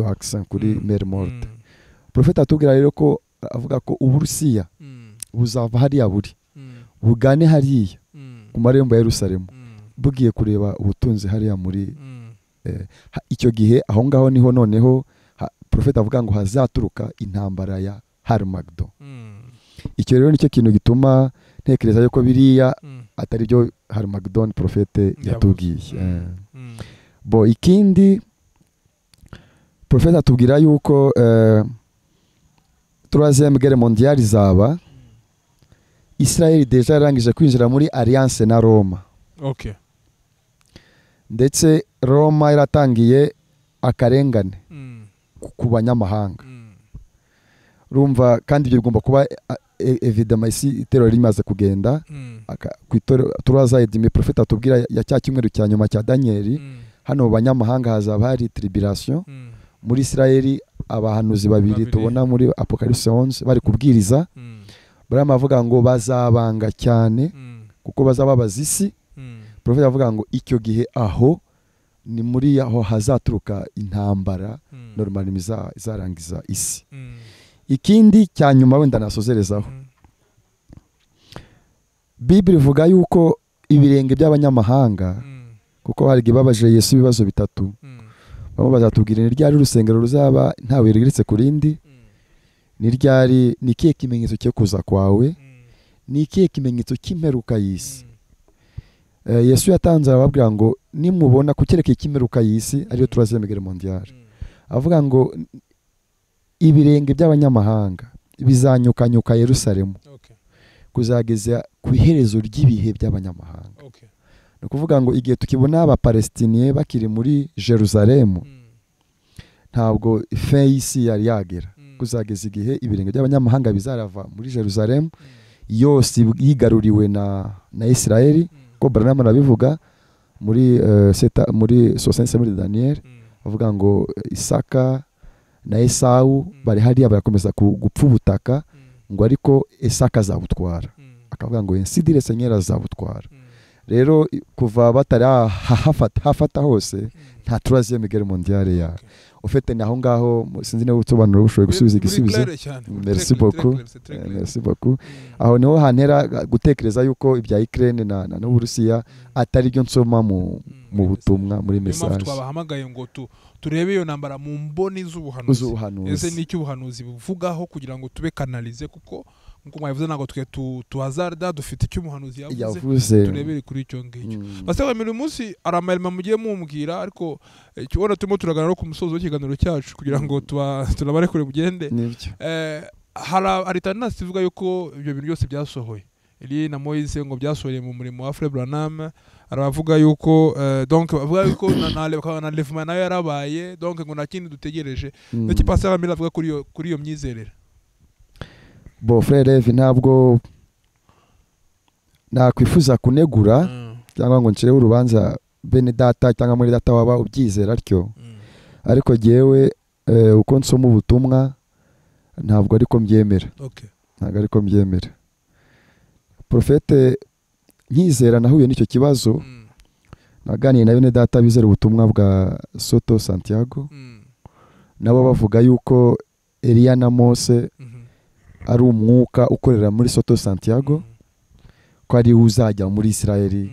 [SPEAKER 3] accent kuri mer morte. Profeta atubwira rero ko avuga ko Uburusiya buzava hariya bugane hariya ku marembo ya Yerusalemu bugiye kureba ubutunzi hariya muri icyo gihe aho ngaho niho noneho Profeta avuga ngo hazaturuka intambara ya Harmagedon. Icyo rero nicyo kintu gituma ntekereza yuko biriya atari byo Harmagedon Profete yatubwiye. Bo ikindi Profeta atubwira yuko troisième guerre mondiale izaba Israel deja yarangije kwinjira muri alliance na Roma. Ndetse Roma iratangiye akarengane ku banyamahanga. Rumva kandi ibyo bigomba kuba évidemment isi itero rimaze kugenda ku itoro turazayidime Profeta atubwira ya cya kimweru cya nyuma cya Daniel hano banyamahanga hazaba hari tribulation. Muri Israel abahanuzi babiri tubona muri Apocalypse 11 bari kubwiriza Branham avuga ngo bazabanga cyane kuko bazababaza isi. Profeta avuga ngo icyo gihe aho ni muri aho hazaturuka intambara normal izarangiza isi. Ikindi cya nyuma wenda nasozerezaho Bible ivuga yuko ibirenge by'abanyamahanga kuko hari gibabaje Yesu ibibazo bitatu bamwe bazatubwira ni ryari urusengero ruzaba ntawe rigeretse ku rindi, ni ryari ni kihe kimenyetso cyo kuza kwawe, ni kihe kimenyetso cy'imperuka y'isi. Yesu yatanze ababwira ngo nimubona kukereka ikimeruka y'isi ariyo troisième guerre mondiale avuga ngo ibirenge by'abanyamahanga bizanyukanyuka Yerusalemu kuzageza ku iherezo ry'ibihe by'abanyamahanga. Ni ukuvuga ngo igihe tukibona abapalestiniye bakiri muri Jerusalemu ntabwo fin y'isi yari yagera, kuzageza igihe ibirenge by'abanyamahanga bizarava muri Jerusalemu yose yigaruriwe na Israeli, ko Branham arabivuga muri muri 67 muri Daniel avuga ngo Isaka na Esau bari hariya barakomeza gupfa ubutaka ngo ariko Isaka azabutwara, akavuga ngo insidire Seigneur azabutwara. Rero kuva batari hafata hose nta troisième guerre mondiale ya ufite naho ngaho sinzi niba usobanura bushoboye gusubiza igisubizo. Merci beaucoup. Aho niho hantera gutekereza yuko ibya Ukraine na n'Uburusiya atari byo nsoma mu butumwa muri message.
[SPEAKER 2] Twabahamagaye ngo turebe iyo nambara mu mboni z'ubuhanuzi. Ese n'icyo ubuhanuzi buvugaho kugira ngo tube kanalize, kuko nkuko mwabivuze ntabwo twe tuhazarda dufite icyo umuhanuzi yavuze turebere kuri icyo ngicyo. Basaba muri munsi aramayelma mugiye mumbwira, ariko kibona turimo turagana no ku musozo w'ikiganiro cyacu kugira ngo turabare kure mugende. Hari tanasi ivuga yuko ibyo bintu byose byasohoye Eli na Moise ngo byasohoye mu murimo wa Frère Branham. Aravuga yuko donc bavuga yuko na levement nayo yarabaye, donc ngo nakindi dutegereje. N'iki Pasteur Amira avuga kuri iyo myizerere?
[SPEAKER 3] Bo Frère Levi, ntabwo nakwifuza kunegura cyangwa ngo ncire urubanza bene data cyangwa muri data waba ubyizera atyo, ariko jewe uko nsoma ubutumwa ntabwo ariko mbyemera. Ntabwo ariko mbyemera. Profete nkizera nahuye n'icyo kibazo, naganiye na bene data bizera ubutumwa bwa Soto Santiago, nabo bavuga yuko Elia na Mose ari umwuka ukorera muri Soto Santiago, ko ari uzajya muri Israeli.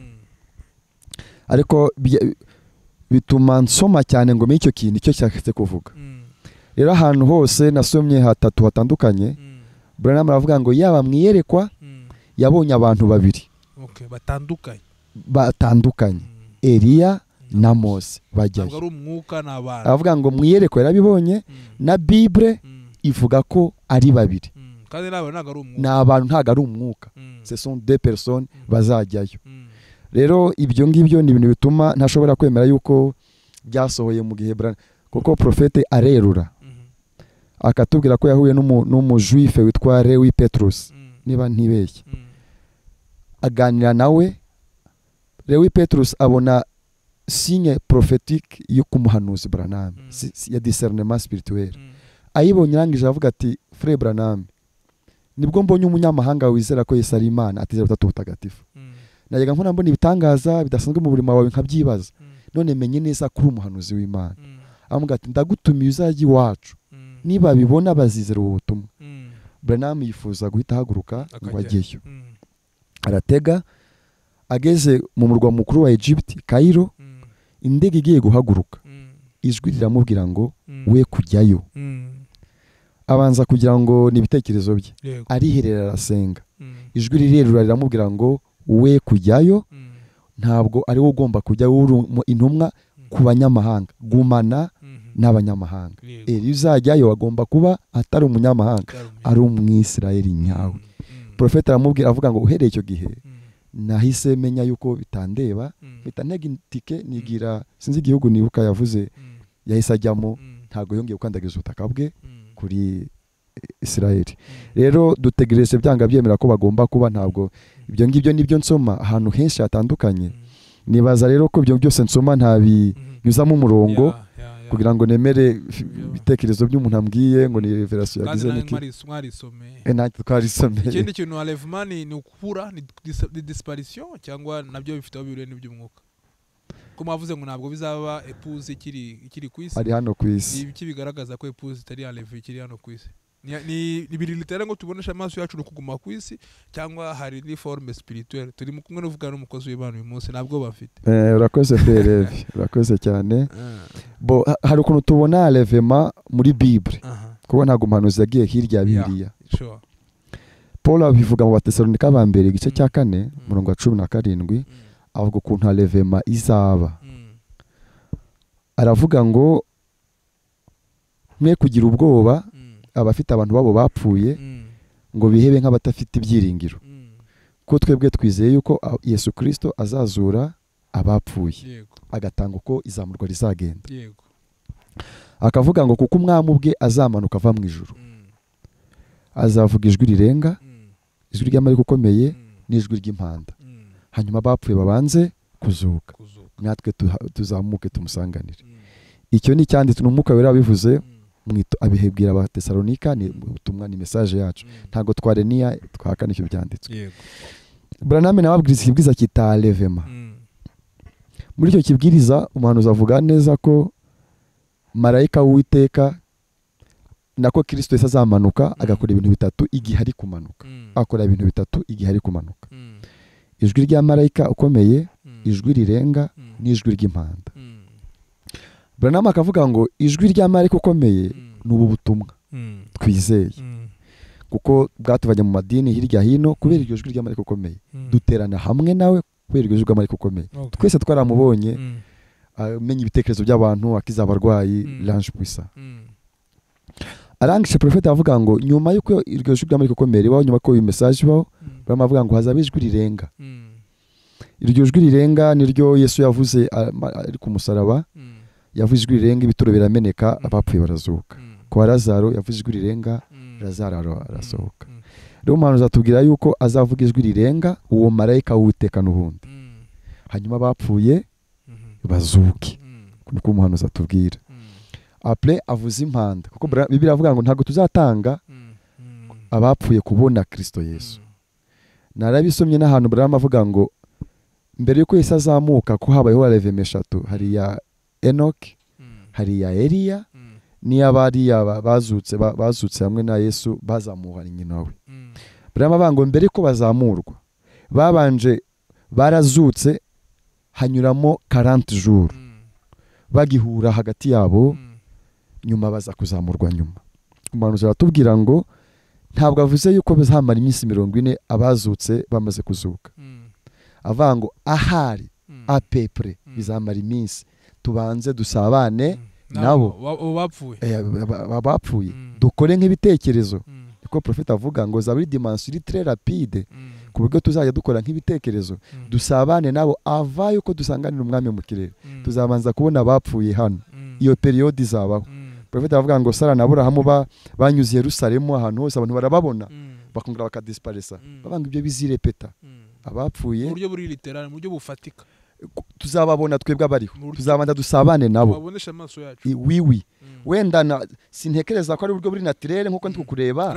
[SPEAKER 3] Ariko bituma nsoma cyane ngo menye icyo kintu icyo cyaketse kuvuga. Rero ahantu hose nasomye hatatu hatandukanye, Branham aravuga ngo yaba mwiyerekwa yabonye abantu babiri batandukanye Elia na Mose bajyayo. Aravuga ngo mwiyerekwa yarabibonye na Bible ivuga ko ari babiri. N'abantu ntago ari umwuka, ce sont deux personnes bazajyayo. Rero ibyo ngibyo ni ibintu bituma ntashobora kwemera yuko byasohoye mu gihe kuko profete arerura akatubwira ko yahuye n'umujuife witwa Lewi Petrus, niba ntibeshye, aganira nawe. Lewi Petrus abona signe prophétique yo kumuhanuzi Branham, ya discernement spirituel. Ayibonye arangije avuga ati Frère Branham, nibwo mbonye umunyamahanga wizera ko Yesu ari Imana atizera Utatu Butagatifu. Najyaga mbona ibitangaza bidasanzwe mu burimo wawe nkabyibaza, none menye neza kuri umuhanuzi w'Imana. Amuga ati ndagutumiye uzajya iwacu, niba bibona bazizera ubu butumwa. Branham yifuza guhita haguruka ngo ajyeyo. Aratega, ageze mu murwa mukuru wa Egypt Cairo, indege igiye guhaguruka, ijwi riramubwira ngo we kujyayo. Abanza kugira ngo nibitekerezo bye, ariherera arasenga. Ijwi rirerura riramubwira ngo we kujyayo, ntabwo ari wo ugomba kujya intumwa ku banyamahanga, gumana n'abanyamahanga. Eli uzajyayo agomba kuba atari umunyamahanga, ari umwisirayeli nyawe. Profeta aramubwira avuga ngo uhereye icyo gihe nahise menya yuko bitandeba, bitantega itike nigira sinzi igihugu nibuka yavuze yahise ajyamo, ntabwo yongeye gukandagiza ubutaka bwe kuri Israeli. Rero dutegereje byanga byemera ko bagomba kuba, ntabwo ibyo ngibyo nibyo nsoma ahantu henshi hatandukanye. Nibaza rero ko ibyo byose nsoma ntabinyuzamo umurongo kugira ngo nemere ibitekerezo by'umuntu ambwiye ngo ni revelation yagize niki. Ntacyo twarisomeye.
[SPEAKER 2] Ikindi kintu enlèvement ni ukubura, ni disparition, cyangwa nabyo bifite aho bihuriye n'iby'umwuka. Ko mwavuze ngo ntabwo bizaba épouse ikiri ku isi,
[SPEAKER 3] ari hano ku isi.
[SPEAKER 2] Iki bigaragaza ko épouse itari enlèvée ikiri hano ku isi. Ni biri litera ngo tubonesha amaso yacu no kuguma ku isi, cyangwa hari ni forme spirituelle turi mu kumwe n'uvugana n'umukozi w'Imana uyu munsi nabwo bafite.
[SPEAKER 3] Urakoze Frère, urakoze cyane. Bo hari ukuntu tubona enlèvement muri Bible, kuko ntago umuhanuzi yagiye hirya ya Bibiliya. Paul abivuga mu Batesalonika ba mbere igice cya 4 murongo wa 17, avuga ukuntu enlèvement izaba. Aravuga ngo mwe kugira ubwoba abafite abantu babo bapfuye ngo bihebe nk'abatafite ibyiringiro, ko twebwe twizeye yuko Yesu Kristo azazura abapfuye agatanga uko izamurwa rizagenda. Akavuga ngo kuko umwami ubwe azamanuka ava mu ijuru, azavuga ijwi rirenga, ijwi ry'amarika ukomeye n'ijwi ry'impanda, hanyuma abapfuye babanze kuzuka, natwe tuzamuke tumusanganire. Icyo ni cyanditswe n'Umwuka Wera bivuze abihebwira Abatesalonika, ni ubutumwa, ni message yacu, ntago twareniya twahakana icyo byanditswe. Branham nawe abwiriza ikibwiriza kita enlèvement. Muri icyo kibwiriza umuhanuzi avuga neza ko marayika w'Uwiteka nako Kristo Yesu azamanuka agakora ibintu bitatu igihe ari kumanuka. Akora ibintu bitatu igihe ari kumanuka: ijwi rya marayika ukomeye, ijwi rirenga n'ijwi ry'impanda. Branham akavuga ngo ijwi rya marayika ukomeye ni ubu butumwa twizeye, kuko bwatuvanye mu madini hirya hino kubera iryo jwi rya marayika ukomeye. Duterana hamwe nawe kubera iryo jwi rya marayika ukomeye. Twese twaramubonye amenya ibitekerezo by'abantu, akiza abarwayi, l'ange puissant. Arangije profete avuga ngo nyuma yuko iryo jwi rya marayika ukomeye ribaho, nyuma ko uyu message baho, Branham avuga ngo hazaba ijwi rirenga. Iryo jwi rirenga niryo Yesu yavuze ari ku musaraba. Yavuze ijwi rirenga, ibituro birameneka, abapfuye barazuka. Kwa Lazaro yavuze ijwi rirenga, Lazaro arasohoka. Rero umuhanuzi atubwira yuko azavuga ijwi rirenga, uwo marayika w'Uwiteka n'ubundi, hanyuma abapfuye bazuke. Niko umuhanuzi atubwira. Après avuze impanda, kuko Bibiliya avuga ngo ntago tuzatanga abapfuye kubona Kristo Yesu. Narabisomye n'ahantu Branham avuga ngo mbere yuko Yesu azamuka ko habayeho enlèvement eshatu: hari ya Enoch, hari ya Eliya, ni abari bazutse hamwe na Yesu bazamuha nyina we. Branham avuga ngo mbere ko bazamurwa babanje barazutse, hanyuramo 40 jours bagihura hagati yabo, nyuma baza kuzamurwa nyuma. Umuhanuzi aratubwira ngo ntabwo avuze yuko bazamara iminsi 40 abazutse bamaze kuzuka. Avuga ngo ahari apepre bizamara iminsi, tubanze dusabane nabo bapfuye, dukore nk'ibitekerezo. Niko profeta avuga ngo zaburi dimension très rapide, ku buryo tuzajya dukora nk'ibitekerezo, dusabane nabo ava yuko dusanganira umwami mu kirere. Tuzabanza kubona abapfuye hano, iyo periode izabaho. Profeta avuga ngo Sara na Aburahamu banyuze Yerusalemu, ahantu hose abantu barababona, bakongera bakadisparesa. Babanga ibyo bizirepeta, abapfuye
[SPEAKER 2] mu buryo buri literal, mu buryo bufatika.
[SPEAKER 3] Tuzababona twebwe abariho, tuzabanza dusabane nabo,
[SPEAKER 2] babonesha amaso yacu.
[SPEAKER 3] Wiwi wenda sintekereza ko ari uburyo buri naturel nkuko ndi kukureba,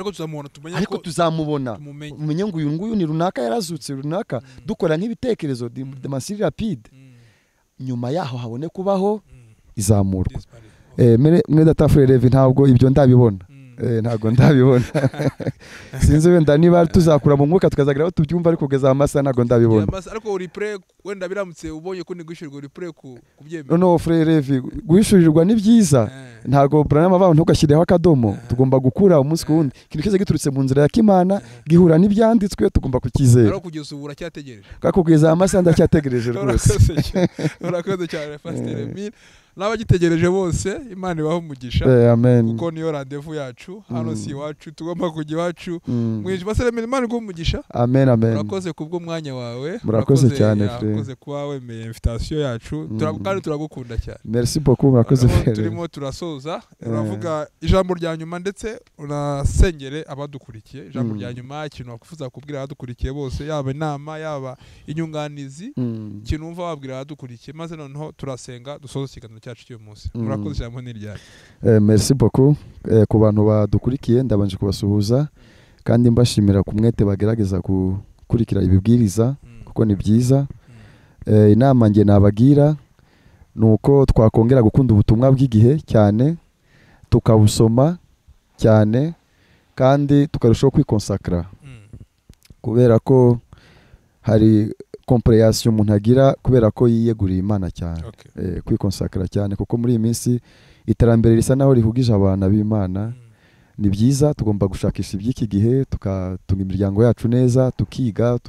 [SPEAKER 3] ariko tuzamubona, umenye ngo uyu nguyu ni runaka yarazutse runaka. Dukora nk'ibitekerezo de masiri rapide, nyuma yaho habone kubaho izamurwa. Mwe data frere ntabwo ibyo ndabibona, ntabwo ndabibona. Sinzi wenda niba tuzakura mu mwuka tukazagira tubyumva, ariko kugeza amasa ntabwo ndabibona.
[SPEAKER 2] Ariko uri pre wenda biramutse ubonye ko nigwishyurwa, uri pre kubyemera.
[SPEAKER 3] No frere guhishurirwa ni byiza, ntabwo Branham abantu ntugashyireho akadomo. Tugomba gukura umunsi ku wundi, ikintu cyose giturutse mu nzira ya Kimana gihura n'ibyanditswe, tugomba kukizera.
[SPEAKER 2] Ariko kugeza ubu uracyategereje?
[SPEAKER 3] Kugeza amasa ndacyategereje rwose.
[SPEAKER 2] Urakoze cyane Pastor Emile. N'abagitegereje bose Imana ibaho umugisha, kuko niyo rendezvous yacu hano, si iwacu, tugomba kujya iwacu. Mwije Pastor Emile, Imana iguhe umugisha.
[SPEAKER 3] Amen, amen.
[SPEAKER 2] Urakoze kubwo mwanya wawe,
[SPEAKER 3] murakoze cyane frère,
[SPEAKER 2] urakoze kuba wemeye invitation yacu, kandi turagukunda cyane.
[SPEAKER 3] Merci beaucoup, murakoze frère.
[SPEAKER 2] Turimo turasoza, uravuga ijambo rya nyuma ndetse unasengere abadukurikiye. Ijambo rya nyuma, ikintu wakufuza kubwira abadukurikiye bose, yaba inama yaba inyunganizi, ikintu wumva wabwira abadukurikiye, maze noneho turasenga dusoza ikiganiro cyacu cy'uyu munsi. Murakoze cyane n'iryaye.
[SPEAKER 3] Merci beaucoup ku bantu badukurikiye, ndabanje kubasuhuza kandi mbashimira ku mwete bagerageza gukurikira ibibwiriza, kuko ni byiza. Inama nge nabagira nuko twakongera gukunda ubutumwa bw'igihe cyane, tukabusoma cyane, kandi tukarushaho kwikonsakra, kubera ko hari comprehension umuntu agira kubera ko yiyeguriye Imana cyane. Kwikonsakra cyane, kuko muri iyi minsi iterambere risa naho rihugije abantu b'Imana. Ni byiza, tugomba gushakisha iby'iki gihe, tukatunga imiryango yacu neza, tukiga,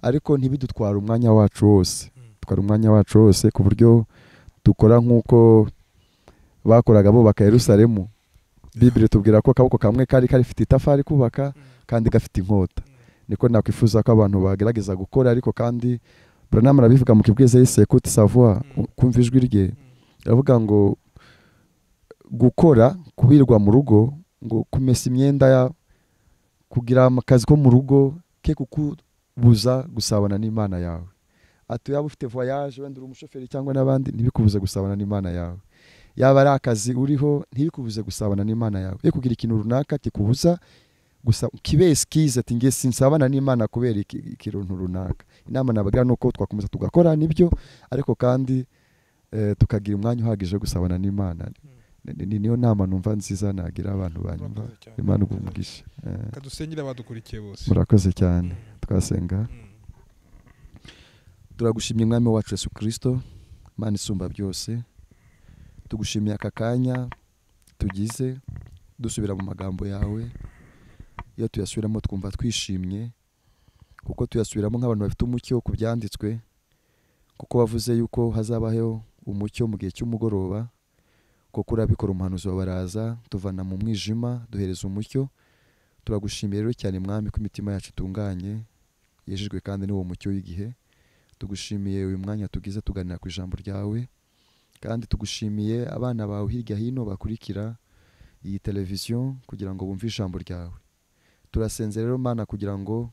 [SPEAKER 3] ariko ntibidutwara umwanya wacu wose. dutwara umwanya wacu wose ku buryo dukora nk'uko bakoraga bubaka Yerusalemu. Bibiri tubwira ko akaboko kamwe kari karifite itafari kubaka kandi gafite inkota. Niko nakwifuza ko abantu bagerageza gukora, ariko kandi Branham arabivuga mu kibwiriza yise écoute savoir, kumva ijwi rye. Aravuga ngo gukora, kubirwa mu rugo, ngo kumesa imyenda ya kugira akazi ko mu rugo ke kukubuza gusabana n'Imana yawe. Ati yaba ufite voyage, wenda uri umushoferi cyangwa n'abandi, ntibikubuze gusabana n'Imana yawe. Yaba ari akazi uriho, ntibikubuze gusabana n'Imana yawe. Ye kugira ikintu runaka kikubuza gusa kibe excuse ati ngiye sinsabana n'Imana kubera ikintu runaka. Inama nabagira nuko twakomeza tugakora nibyo, ariko kandi tukagira umwanya uhagije gusabana n'Imana. Niyo nama numva nziza nagira abantu banyumva. Imana ubumugisha.
[SPEAKER 2] Kadusengera badukurikiye bose.
[SPEAKER 3] Murakoze cyane. Twasenga. Turagushimye Mwami wacu Yesu Kristo, Mana isumba byose. Tugushimiye aka kanya tugize dusubira mu magambo yawe. Iyo tuyasubiramo twumva twishimye, kuko tuyasubiramo nk'abantu bafite umucyo ku byanditswe, kuko wavuze yuko hazabaho umucyo mu gihe cy'umugoroba, kuko urabikora umuhanuzi wa baraza tuvana mu mwijima duhereza umucyo. Turagushimiye rero cyane Mwami ko imitima yacu itunganye, yejejwe kandi n'uwo mucyo w'igihe. Tugushimiye uyu mwanya tugize tuganira ku ijambo ryawe, kandi tugushimiye abana bawe hirya hino bakurikira iyi televiziyo kugira ngo bumve ijambo ryawe. Turasenze rero Mana kugira ngo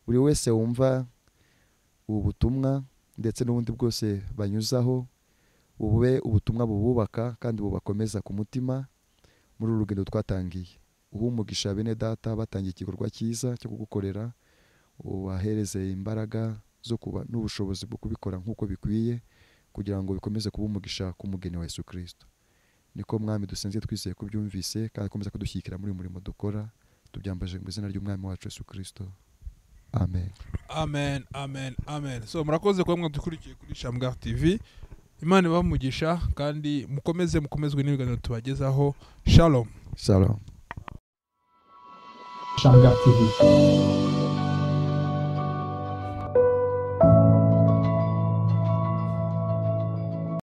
[SPEAKER 3] buri wese wumva ubu butumwa ndetse n'ubundi bwose banyuzaho bube ubutumwa bububaka kandi bubakomeza ku mutima muri uru rugendo twatangiye. Umugisha bene data batangiye igikorwa cyiza cyo kugukorera, ubahereze imbaraga zo kuba n'ubushobozi bwo kubikora nk'uko bikwiye, kugira ngo bikomeze kuba umugisha ku mugeni wa Yesu Kristo. Niko Mwami dusenze twizeye ko byumvise, kandi komeza kudushyigikira muri murimo dukora. Tubyambaje mu izina ry'Umwami wacu Yesu Kristo. Amen.
[SPEAKER 2] Amen, amen, amen. So murakoze kuba mwadukurikiye kuri Shamgar TV. Imana ibamugisha kandi mukomezwe n'ibiganiro tubagezaho. Shalom.
[SPEAKER 3] Shalom.
[SPEAKER 2] Shamgar TV.